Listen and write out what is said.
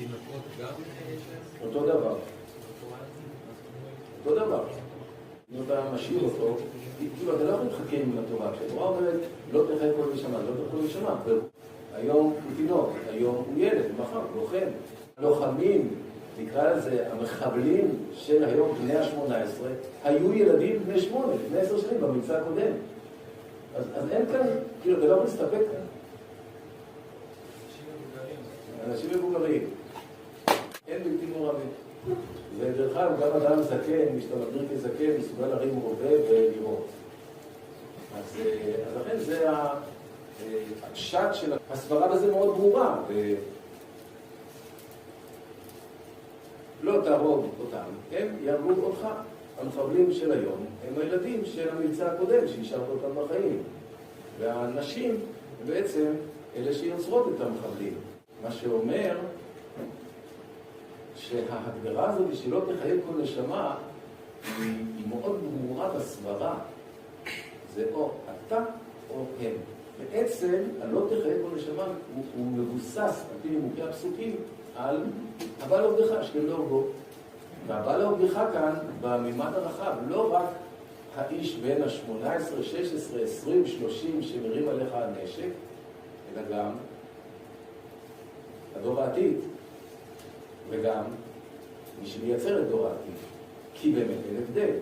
תינוקות גם? אותו דבר. אותו דבר. אם אתה משאיר אותו, כאילו אתה לא יכול להתחכם עם התורה. כשהתורה אומרת, לא תחי כל נשמה, לא תחי כל נשמה. היום הוא תינוק, היום הוא ילד, מחר, לוחם. לוחמים, נקרא לזה, המחבלים של היום בני ה-18, היו ילדים בני 8, בני 10 שנים במבצע הקודם. אז אין כאן, כאילו, אתה לא יכול להסתפק כאן. אנשים מבוגרים. אין בלתי מעורבים. ודרך אגב, גם אדם זקן, מי שאתה מגדיר כזקן, מסוגל להרים רובה ולראות. אז לכן זה הפשט של הסברה בזה מאוד ברורה. לא תהרוג אותם, הם יהרגו אותך. המחבלים של היום הם הילדים של המבצע הקודם שהשארת אותם בחיים. והנשים הם בעצם אלה שיוצרות את המחבלים. מה שאומר שההגדרה הזאת שלא תחייב כל נשמה היא מאוד ברורה בסברה. זה או אתה או הם. בעצם הלא תחייב כל נשמה הוא מבוסס על פי נימוקי הפסוקים על הבא לעובדך, השכם להורגו. והבא לעובדך כאן בממד הרחב, לא רק האיש בין ה-18, 16, 20, 30 שמרים עליך הנשק, אלא גם הדור העתיד, וגם מי שמייצר את דור העתיד. כי באמת אין הבדל.